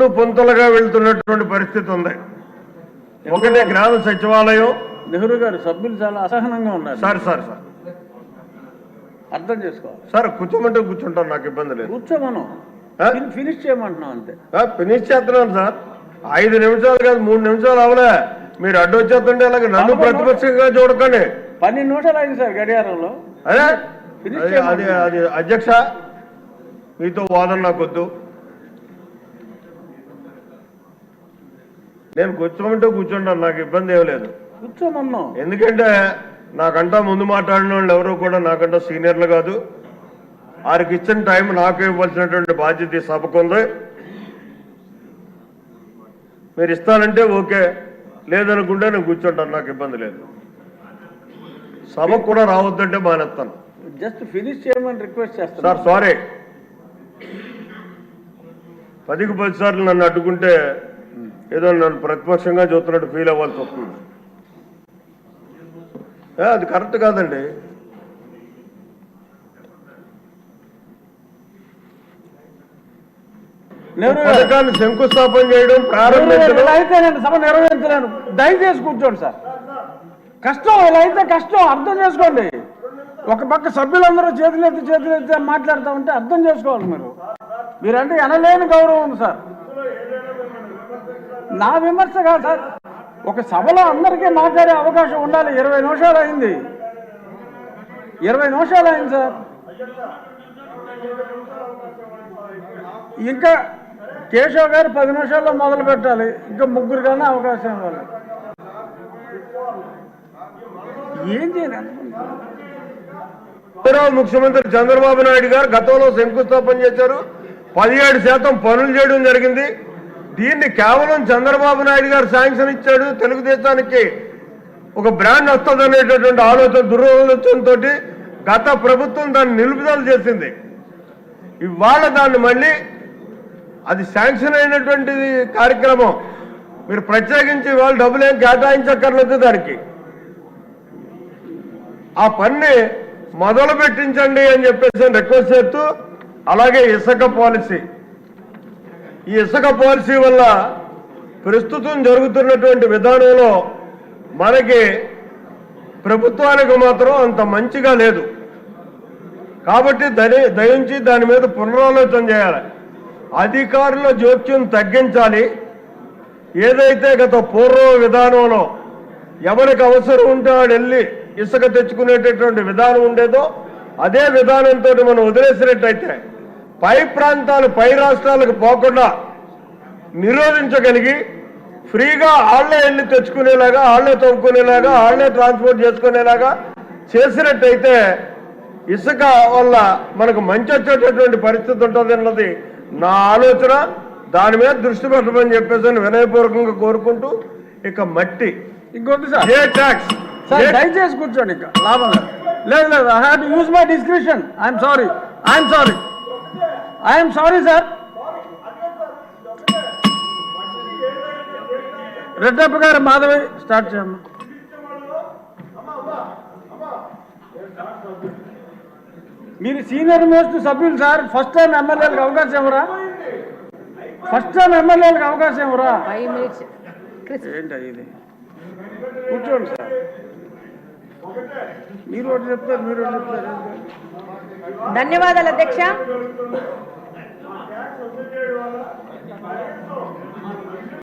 రెండు పొంతలుగా వెళ్తున్నటువంటి పరిస్థితి ఉంది. ఒకటే గ్రామ సచివాలయం. నెహ్రూ గారు సభ్యులు చాలా అసహనంగా ఉన్నారు. సార్ సార్ సార్ అర్థం చేసుకోవాలి సార్. కూర్చోమంటే కూర్చుంటాను, నాకు ఇబ్బంది లేదు. కూర్చోమను, ఫినిష్ చేయమంటున్నాం అంతే. ఫినిష్ చేస్తున్నాను సార్. 5 నిమిషాలు కాదు, 3 నిమిషాలు అవలే. మీరు అడ్డు వచ్చేస్తుంటే అలాగే నన్ను ప్రతిపక్షంగా చూడకండి. 12 నిమిషాలు అయింది సార్ గడియారంలో. అదే అది అది అధ్యక్ష, మీతో వాదన నాకొద్దు. నేను కూర్చోమంటే కూర్చుంటాను, నాకు ఇబ్బంది ఏం లేదు. కూర్చోమన్నాం. ఎందుకంటే నాకంటా ముందు మాట్లాడిన వాళ్ళు ఎవరు కూడా నాకంటా సీనియర్లు కాదు. వారికి ఇచ్చిన టైం నాకు ఇవ్వాల్సినటువంటి బాధ్యత ఈ సభకు ఉంది. మీరు ఇస్తానంటే ఓకే, లేదనుకుంటే నేను కూర్చుంటాను, నాకు ఇబ్బంది లేదు. సభకు కూడా రావద్దంటే మానేస్తాను. జస్ట్ ఫినిష్ చేయమని రిక్వెస్ట్ చేస్తాను సార్. సారీ, 10కి 10 సార్లు నన్ను అడ్డుకుంటే ఏదో నన్ను ప్రతిపక్షంగా చూస్తున్నట్టు ఫీల్ అవ్వాల్సి వస్తుంది. అది కరెక్ట్ కాదండి. పథకాన్ని శంకుస్థాపన చేయడం, ప్రారంభించడం. అయితే నేను సభ నిర్వహించలేను, దయచేసి కూర్చోండి సార్. కష్టం, ఇలా అయితే కష్టం, అర్థం చేసుకోండి. ఒక పక్క సభ్యులందరూ చేతులెత్తి మాట్లాడుతూ ఉంటే అర్థం చేసుకోవాలి. మీరంటే ఎనలేని గౌరవం ఉంది సార్. నా విమర్శ కాదు సార్, ఒక సభలో అందరికీ మాట్లాడే అవకాశం ఉండాలి. 20 నిమిషాలు అయింది, 20 నిమిషాలు అయింది సార్. ఇంకా కేశవ్ గారు 10 నిమిషాల్లో మొదలు పెట్టాలి. ఇంకా ముగ్గురు కానీ అవకాశం ఇవ్వాలి. ఏం చేయాలి? ముఖ్యమంత్రి చంద్రబాబు నాయుడు గారు గతంలో శంకుస్థాపన చేశారు. 17% పనులు చేయడం జరిగింది. దీన్ని కేవలం చంద్రబాబు నాయుడు గారు శాంక్షన్ ఇచ్చాడు. తెలుగుదేశానికి ఒక బ్రాండ్ వస్తుంది అనేటటువంటి దురాలోచనతో గత ప్రభుత్వం దాన్ని నిలుపుదల చేసింది. ఇవాళ దాన్ని మళ్ళీ అది శాంక్షన్ అయినటువంటి కార్యక్రమం. మీరు ప్రత్యేకించి వాళ్ళు డబ్బులు ఏం కేటాయించక్కర్లేదు. దానికి ఆ పని మొదలు పెట్టించండి అని చెప్పేసి రిక్వెస్ట్ చేస్తూ, అలాగే ఇసుక పాలసీ, ఈ ఇసుక పాలసీ వల్ల ప్రస్తుతం జరుగుతున్నటువంటి విధానంలో మనకి ప్రభుత్వానికి మాత్రం అంత మంచిగా లేదు. కాబట్టి దయించి దాని మీద పునరాలోచన చేయాలి. అధికారుల జోక్యం తగ్గించాలి. ఏదైతే గత పూర్వ విధానంలో ఎవరికి అవసరం ఉంటే వాడు వెళ్ళి ఇసుక తెచ్చుకునేటటువంటి విధానం ఉండేదో అదే విధానంతో మనం వదిలేసినట్టయితే పై ప్రాంతాలు, పై రాష్ట్రాలకు పోకుండా నిరోధించగలిగి ఫ్రీగా ఆళ్లే వెళ్ళి తెచ్చుకునేలాగా, ఆళ్లే తవ్వుకునేలాగా, ఆళ్లే ట్రాన్స్పోర్ట్ చేసుకునేలాగా చేసినట్టయితే ఇసుక వల్ల మనకు మంచి వచ్చేటటువంటి పరిస్థితి ఉంటుంది అన్నది నా ఆలోచన. దాని మీద దృష్టి పెట్టమని చెప్పేసి వినయపూర్వకంగా కోరుకుంటూ, ఇక మట్టి ఇంకొద్దు సార్, ఏ ట్యాక్స్ దయచేసి కూర్చోండి. ఇక లాభం లేదు. I have to use my description. I'm sorry sir. Reddappa గారు, మాధవి స్టార్ట్ చేయమ్మా. మీరు సీనియర్ మోస్ట్ సభ్యులు సార్. ఫస్ట్ టైం ఎమ్మెల్యేలకు అవకాశం ఇవ్వరా? ఏంటి ఇది? కూర్చోండి సార్. మీరు ఒకటి చెప్తారు. ధన్యవాదాలు అధ్యక్ష.